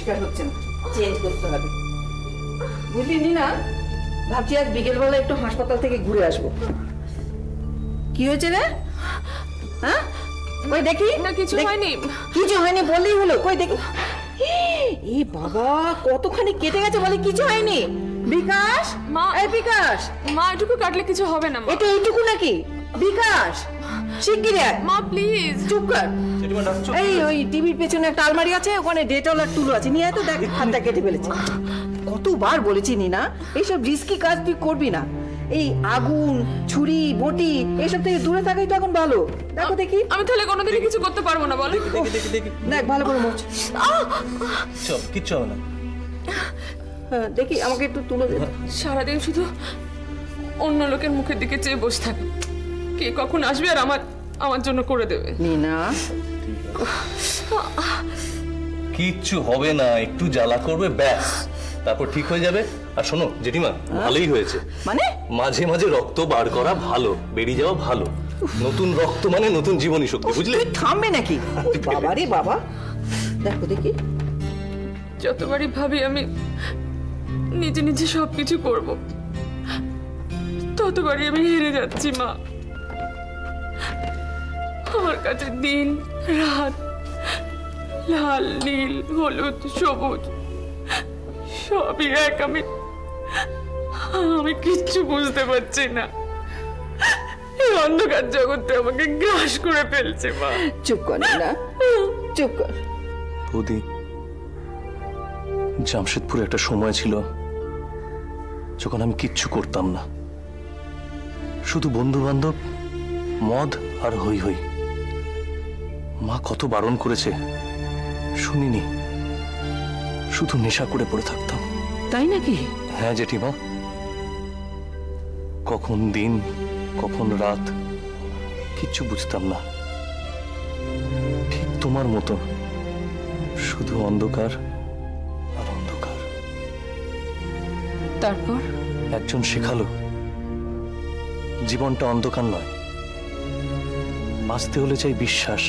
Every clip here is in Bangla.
পরিষ্কার হচ্ছে না, চেঞ্জ করতে হবে। বুঝলি না, ভাবছি আজ বিকেলবেলা একটু হাসপাতাল থেকে ঘুরে আসবো। কি হয়েছে রে? হ্যাঁ, কই দেখি। না কিছু হয়নি। কিছু হয়নি বললেই হলো, কই দেখি। এই বাবা, কতখানি কেটে গেছে বলে কিছু হয়নি। বিকাশ, মা, এই বিকাশ, মা এটুকু কাটলে কিছু হবে না। এটা এইটুকু নাকি? বিকাশ, শিগগিরই আয়। মা প্লিজ চুপ কর। এই ওই টিভির পেছনে একটা আলমারি আছে, ওখানে ডেটল আর টুলু আছে, নিয়ে আয় তো। দেখ হাতটা কেটে ফেলেছে। কতবার বলেছি না, এইসব রিস্কি কাজ তুই করবি না। এই আগুন, ছুরি, বটি এসব থেকে দূরে থাকাই তো এখন ভালো। দেখো দেখি। আমি তাহলে কোনোদিনই কিছু করতে পারবো না। বলো। দেখ ভালো করে মোচ। চল, কিচ্ছু হবে না। হ্যাঁ দেখি, আমাকে একটু তুলে দে। সারাদিন শুধু অন্য লোকের মুখের দিকে চেয়ে বসে থাকে, কে কখন আসবে আর আমার জন্য করে দেবে। নীনা, কিচ্ছু হবে না, একটু জ্বালা করবে ব্যাস, তারপর ঠিক হয়ে যাবে। আর শোনো জেঠিমা, ভালোই হয়েছে। মানে মাঝে মাঝে রক্ত বার করা ভালো, বেরিয়ে যাওয়া ভালো। নতুন রক্ত মানে নতুন জীবনী শক্তি, বুঝলে? তুই থামবে নাকি? বাবা রে বাবা, দেখো দেখি। যতবারই ভাবি আমি নিজে নিজে সবকিছু করব, ততবারই আমি হেরে যাচ্ছি মা। আমার কাছে দিন রাত, লাল নীল হলুদ সবুজ সবই এক। আমি কিচ্ছু বুঝতে পারছি না। এই অন্ধকার জগৎটা আমাকে গ্রাস করে ফেলছে মা। চুপ কর না, চুপ কর। বৌদি, জামশেদপুরে একটা সময় ছিল যখন আমি কিচ্ছু করতাম না, শুধু বন্ধু বান্ধব, মদ আর হই হই। মা কত বারণ করেছে, শুনিনি, শুধু নেশা করে পড়ে থাকতাম। তাই নাকি? হ্যাঁ জেঠিমা, কখন দিন কখন রাত কিচ্ছু বুঝতাম না। ঠিক তোমার মতো, শুধু অন্ধকার আর অন্ধকার। তারপর একজন শেখালো জীবনটা অন্ধকার নয়, বাঁচতে হলে চাই বিশ্বাস,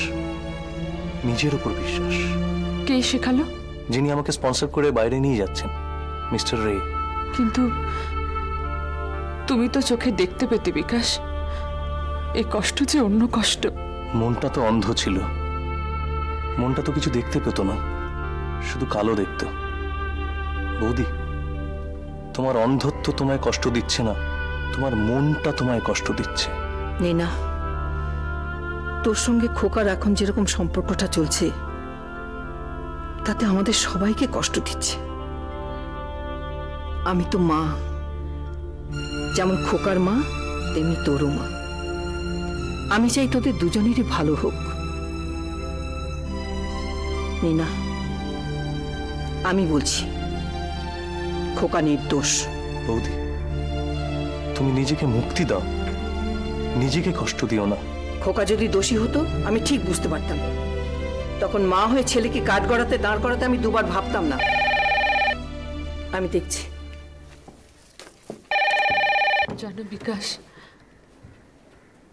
নিজের উপর বিশ্বাস। কে শেখালো? যিনি আমাকে স্পন্সর করে বাইরে নিয়ে যাচ্ছেন, মিস্টার রে। কিন্তু তুমি তো চোখে দেখতে পেতে বিকাশ, এই কষ্ট যে অন্য কষ্ট। মনটা তো অন্ধ ছিল, মনটা তো কিছু দেখতে পেত না, শুধু কালো দেখত। বৌদি, তোমার অন্ধত্ব তোমায় কষ্ট দিচ্ছে না, তোমার মনটা তোমায় কষ্ট দিচ্ছে। নীনা, তোর সঙ্গে খোকার এখন যেরকম সম্পর্কটা চলছে, তাতে আমাদের সবাইকে কষ্ট দিচ্ছে। আমি তো মা, যেমন খোকার মা তেমনি তোরও মা। আমি চাই তোদের দুজনেরই ভালো হোক। নীনা, আমি বলছি খোকা নির্দোষ। বৌদি, তুমি নিজেকে মুক্তি দাও, নিজেকে কষ্ট দিও না। খোকা যদি দোষী হতো আমি ঠিক বুঝতে পারতাম, তখন মা হয়ে ছেলেকে কাঠ গড়াতে দাঁড় করাতে আমি দুবার ভাবতাম না। আমি দেখছি। জানো বিকাশ,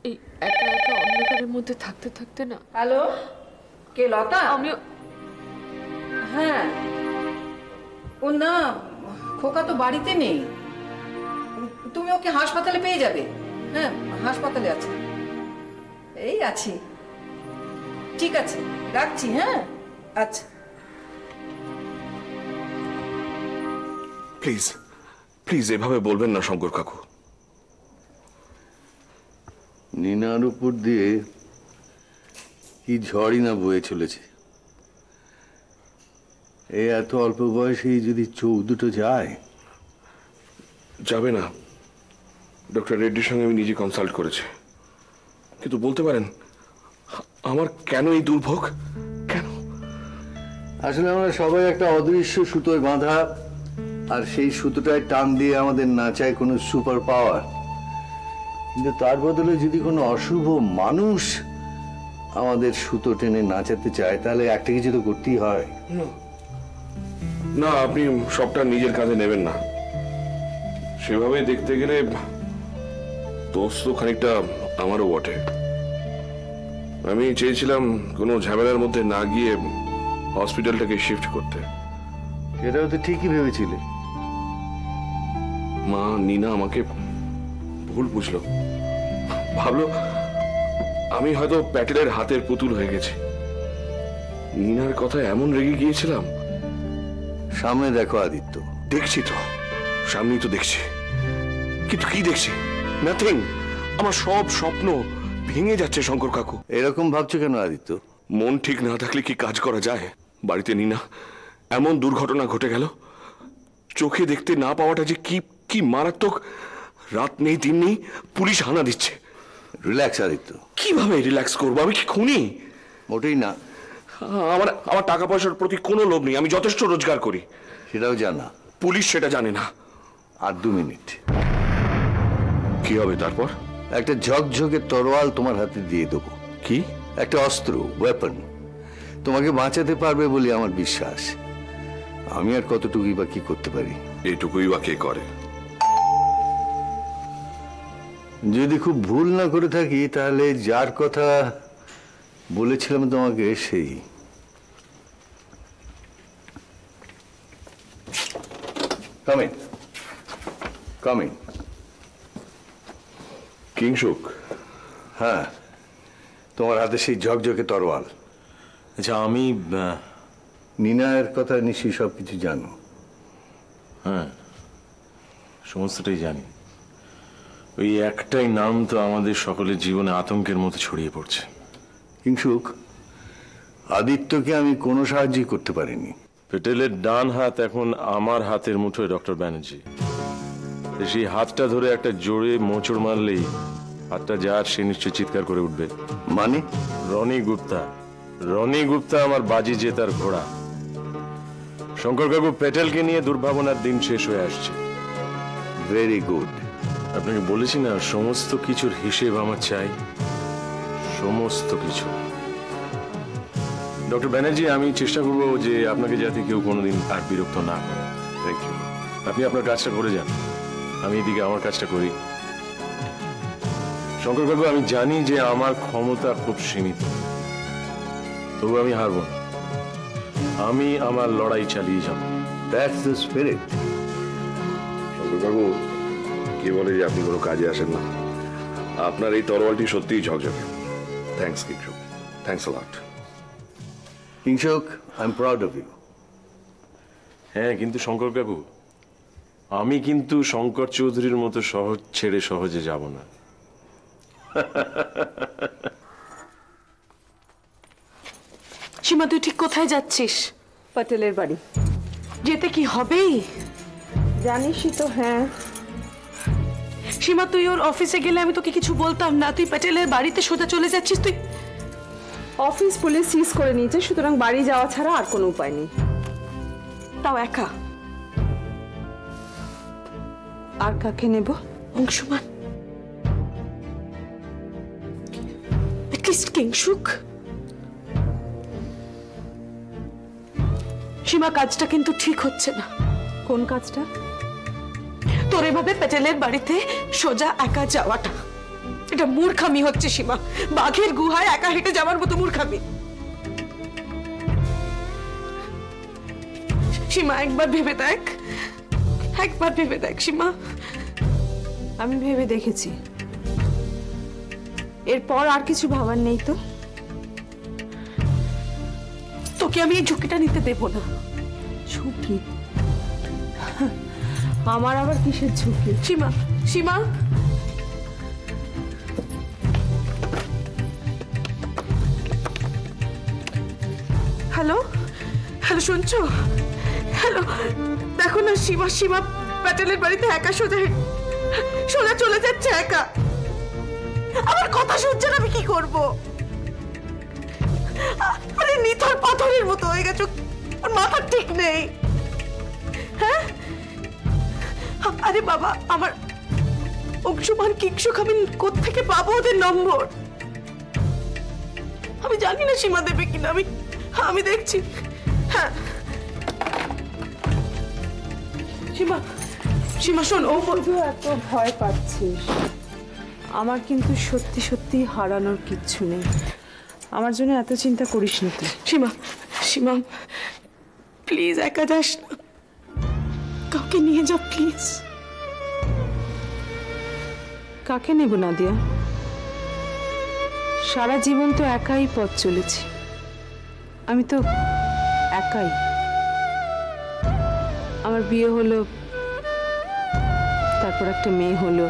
এই একা একা অন্ধকারের মধ্যে থাকতে থাকতে না। হ্যালো, কে? লতা? আমিও। হ্যাঁ, ও না, খোকা তো বাড়িতে নেই, তুমি ওকে হাসপাতালে পেয়ে যাবে। হ্যাঁ, হাসপাতালে আছে। এই আছি, ঠিক আছে, রাখছি। হ্যাঁ, আচ্ছা। প্লিজ প্লিজ এভাবে বলবেন না শঙ্কর কাকু। নীনার উপর দিয়ে কি ঝড়ই না বয়ে চলেছে। এই এত অল্প বয়সেই যদি চোখ দুটো যায়। যাবে না, ডক্টর রেড্ডির সঙ্গে আমি নিজে কনসাল্ট করেছি, কিন্তু বলতে পারেন আমার কেন এই দুর্ভোগ? কেন? আসলে আমরা সবাই একটা অদৃশ্য সুতোয় বাঁধা, আর সেই সুতোটায় টান দিয়ে আমাদের না চায় কোনো সুপার পাওয়ার, কিন্তু তার বদলে যদি কোনো অশুভ মানুষ আমাদের সুতো টেনে নাচাতে চায়, তাহলে একটা কিছু তো করতেই হয়। না, আপনি সবটা নিজের কাঁধে নেবেন না। সেভাবে দেখতে গেলে দোষ তো খানিকটা আমারও বটে। আমি চেয়েছিলাম কোনো ঝামেলার মধ্যে না গিয়ে হসপিটালটাকে শিফট করতে, সেটাও তো ঠিকই ভেবেছিলে। মা নীনা আমাকে ভুল বুঝলো, ভাবলো আমি হয়তো প্যাটেলের হাতের পুতুল হয়ে গেছি। নীনার কথা এমন রেগে গিয়েছিলাম। সামনে দেখো আদিত্য। দেখছি তো, সামনেই তো দেখছি, কিন্তু কি দেখছি? নাথিং। আমার সব স্বপ্ন ভেঙে যাচ্ছে শঙ্কর কাকু। এরকম ভাবছো কেন আদিত্য? মন ঠিক না থাকলে কি কাজ করা যায়? বাড়িতে নীনা এমন দুর্ঘটনা ঘটে গেল, চোখে দেখতে না পাওয়াটা যে কি কি মারাত্মক। রাত নেই দিন নেই পুলিশ হানা দিচ্ছে। রিল্যাক্স আদিত্য। কিভাবে রিল্যাক্স করবো? আমি কি খুনি? মোটেই না। আমার আমার টাকা পয়সার প্রতি কোনো লোভ নেই, আমি যথেষ্ট রোজগার করি। সেটাও জানা। পুলিশ সেটা জানে না। আর 2 মিনিট। কি হবে তারপর? একটা ঝকঝকে তরোয়াল তোমার হাতে দিয়ে দেবো। কি? একটা অস্ত্র, ওয়েপন। তোমাকে বাঁচাতে পারবে বলে আমার বিশ্বাস। আমি আর কতটুকুই বা কি করতে পারি? এটুকুই বা কে করে? যদি খুব ভুল না করে থাকি তাহলে যার কথা বলেছিলাম তোমাকে সেই। Come in. Come in. Kingshuk? হ্যাঁ, তোমার হাতে সেই ঝকঝকে তরোয়াল। আচ্ছা, আমি নীনার কথা নিশ্চয়ই সব কিছু জানো। হ্যাঁ, সমস্তটাই জানি। ওই একটাই নাম তো আমাদের সকলের জীবনে আতঙ্কের মতো ছড়িয়ে পড়ছে। কিংসুক, আদিত্যকে আমি কোনো সাহায্যই করতে পারিনি। পেটেলের ডান হাত এখন আমার হাতের মুঠোয় ডক্টর ব্যানার্জি। সেই হাতটা ধরে একটা জোরে মোচড় মারলেই হাতটা যার সে নিশ্চয় চিৎকার করে উঠবে। মানে? রনি গুপ্তা আমার বাজি জেতার ঘোড়া। শঙ্কর কাকু পেটেলকে নিয়ে দুর্ভাবনার দিন শেষ হয়ে আসছে। Very good. আপনাকে বলেছি না, সমস্ত কিছুর হিসেব আমার চাই, সমস্ত কিছু। ডক্টর ব্যানার্জি, আমি চেষ্টা করবো যে আপনাকে যাতে কেউ কোনোদিন আর বিরক্ত না করে। Thank you. আপনি আপনার কাজটা করে যান, আমি এদিকে আমার কাজটা করি। শঙ্কর কাকু, আমি জানি যে আমার ক্ষমতা খুব সীমিত, তবু আমি হারবো না। আমি আমার লড়াই চালিয়ে যাব। That's the spirit. শঙ্কর কাকু, কে বলে যে আপনি কোনো কাজে আসেন না? আপনার এই তরোয়ালটি সত্যিই ঝকঝকে। Thanks Kingsuk, thanks a lot. Kingsuk, I am proud of you. হ্যাঁ, কিন্তু শঙ্কর কাকু, আমি কিন্তু শঙ্কর চৌধুরীর মতো সহজ ছেড়ে সহজে যাব না। সীমা, তুই ঠিক কোথায় যাচ্ছিস? প্যাটেলের বাড়ি। যেতে কি হবেই? জানিসই তো। হ্যাঁ সীমা, তুই ওর অফিসে গেলে আমি তোকে কিছু বলতাম না, তুই প্যাটেলের বাড়িতে সোজা চলে যাচ্ছিস। তুই অফিস পুলিশ সিজ করে নিয়েছে, সুতরাং বাড়ি যাওয়া ছাড়া আর কোনো উপায় নেই। তাও একা। আর কাকে নেব? অংশুমান, অ্যাটলিস্ট কিংসুক। সীমা, কাজটা কিন্তু ঠিক হচ্ছে না। কোন কাজটা? তোর এভাবে প্যাটেলের বাড়িতে সোজা একা যাওয়াটা, এটা মূর্খামি হচ্ছে সীমা। বাঘের গুহায় একা হেঁটে যাওয়ার মতো মূর্খামি। সীমা, একবার ভেবে দেখ, একবার ভেবে দেখ সীমা। আমি ভেবে দেখেছি, এরপর আর কিছু ভাবার নেই তো। তোকে আমি এই ঝুঁকিটা নিতে দেব না। ঝুঁকি? আমার আবার কিসের ঝুঁকি? সীমা, সীমা, হ্যালো হ্যালো, শুনছো? হ্যালো, দেখো না, সীমা সীমা প্যাটেলের বাড়িতে একা সোজা সোজা চলে যাচ্ছে একা। আমার কথা শুনছে না, আমি কি করব? আরে নিথর পাথরের মতো হয়ে গেছে, আর মাথা ঠিক নেই। হ্যাঁ, আরে বাবা, আমার অংশুমান কিংসুক, আমি কোত্থেকে পাবো ওদের নম্বর? আমি জানি না সীমা দেবে কিনা। আমি দেখছি। হ্যাঁ সীমা, সীমা শোন, ও শুধু এত ভয় পাচ্ছিস? আমার কিন্তু সত্যি সত্যি হারানোর কিচ্ছু নেই, আমার জন্য এত চিন্তা করিস না তুই। সীমা, সীমা প্লিজ একা যাস না। কাউকে নিয়ে যাও প্লিজ। কাকে নেব নাদিয়া? সারা জীবন তো একাই পথ চলেছি, আমি তো একাই। আমার বিয়ে হলো, তারপর একটা মেয়ে হলো,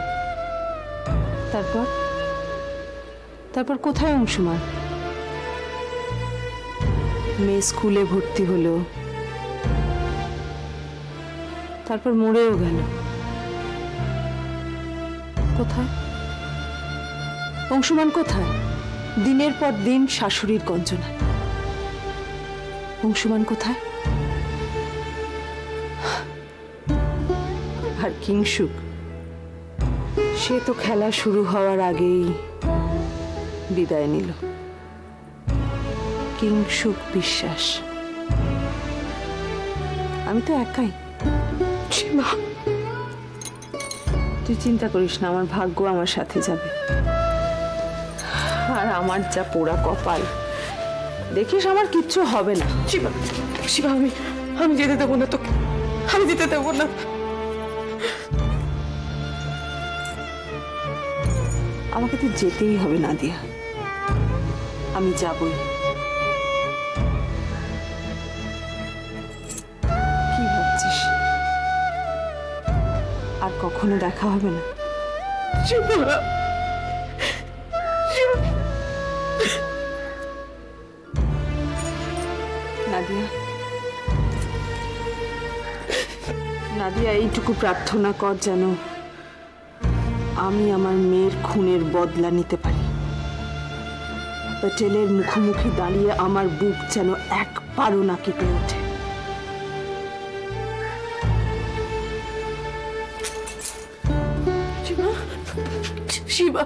তারপর কোথায় অংশুমান? মেয়ে স্কুলে ভর্তি হলো, তারপর মরেও গেল। কোথায় অংশুমান? কোথায়? দিনের পর দিন শাশুড়ির গঞ্জনা। অংশুমান কোথায়? আর কিংসুক, সে তো খেলা শুরু হওয়ার আগেই বিদায় নিল। কিংসুক বিশ্বাস। আমি তো একাই। সীমা, তুই চিন্তা করিস না, আমার ভাগ্য আমার সাথে যাবে। আর আমার যা পোড়া কপাল, দেখিস আমার কিচ্ছু হবে না। সীমা, সীমা, আমি যেতে দেবো না তোকে, আমি যেতে দেবো না। আমাকে তো যেতেই হবে নাদিয়া, আমি যাবই। কি ভাবছিস আর কখনো দেখা হবে না? সীমা, নাদিয়া, নাদিয়া, এইটুকু প্রার্থনা কর যেন আমি আমার মেয়ের খুনের বদলা নিতে পারি। প্যাটেলের মুখোমুখি দাঁড়িয়ে আমার বুক যেন একবারও না কেঁপে ওঠে। সীমা, সীমা,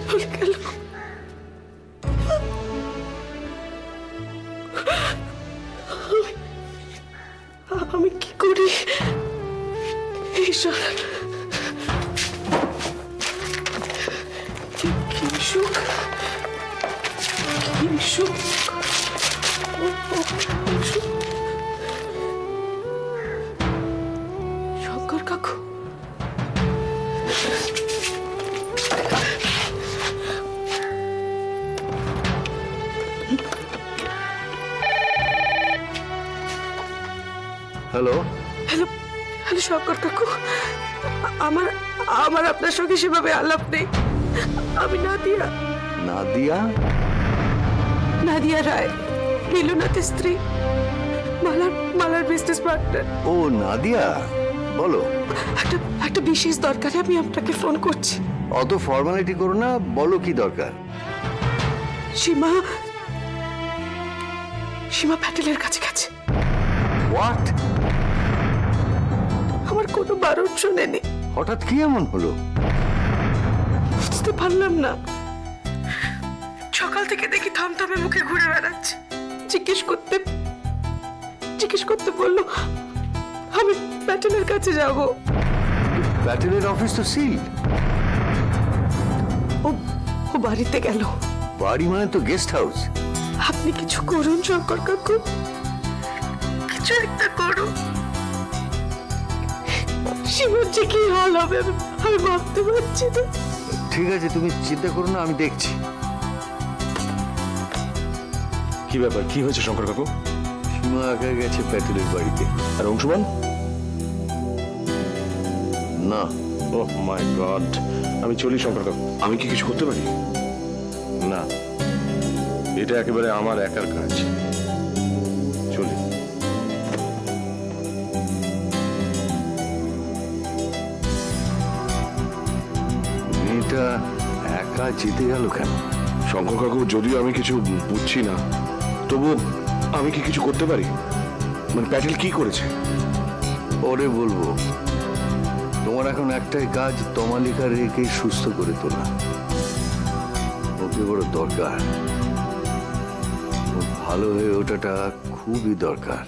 চলে গেল। আমি কি করি? ঈশ্বর, কিংসুক, কিংসুক, শঙ্কর কাকু। হ্যালো, হ্যালো, হ্যালো শঙ্কর কাকু, আমার আমার আপনার সঙ্গে সেভাবে আলাপ নেই। আমি নাদিয়া। নাদিয়া? নাদিয়া রায়, নীলনাথের স্ত্রী, মালার বিজনেস পার্টনার। ও নাদিয়া, বলো। একটা বিশেষ দরকারে আমি আপনাকে ফোন করছি। অত ফর্মালিটি করো না, বলো কি দরকার। সীমা প্যাটেলের কাছে গেছে। হোয়াট? আমার কোনো বারণ শোনেনি। হঠাৎ কি এমন হলো? বুঝতে পারলাম না। সকাল থেকে দেখি থমথমে মুখে ঘুরে বেড়াচ্ছে। জিজ্ঞেস করতে বললো আমি প্যাটেলের কাছে যাব। প্যাটেলের অফিস তো সিল। ও বাড়িতে গেল। বাড়ি মানে তো গেস্ট হাউস। আপনি কিছু করুন শঙ্কর কাকু, কিছু একটা করুন। শিবর যে কি হাল হবে আমি ভাবতে পারছি না। ঠিক আছে, তুমি চিন্তা করো না, আমি দেখছি। কি ব্যাপার, কি হয়েছে শঙ্কর কাকু? সীমা একা গেছে প্যাটেলের বাড়িতে। আর অংশুমান? না। ওহ মাই গড, আমি চলি শঙ্কর কাকু। আমি কি কিছু করতে পারি? না, এটা একেবারে আমার একার কাজ। চলি। মেয়েটা একা যেতে গেল কেন? শঙ্কর কাকু, যদিও আমি কিছু বুঝছি না, তবু আমি কি কিছু করতে পারি? মানে প্যাটেল কি করেছে? পরে বলবো। তোমার এখন একটাই কাজ, তমালিকা রেখে সুস্থ করে তোলা। ওকে বড় দরকার, ওর ভালো হয়ে ওঠাটা খুবই দরকার।